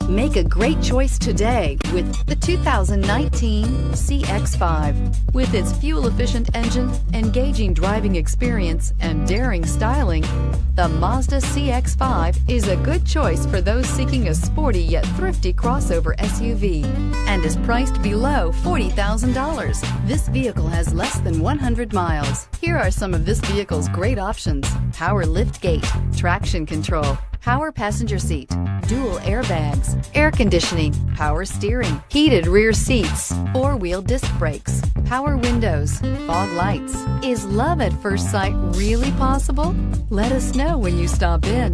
Make a great choice today with the 2019 CX-5. With its fuel-efficient engine, engaging driving experience, and daring styling, the Mazda CX-5 is a good choice for those seeking a sporty yet thrifty crossover SUV and is priced below $40,000. This vehicle has less than 100 miles. Here are some of this vehicle's great options: power liftgate, traction control, power passenger seat, dual airbags, air conditioning, power steering, heated rear seats, four-wheel disc brakes, power windows, fog lights. Is love at first sight really possible? Let us know when you stop in.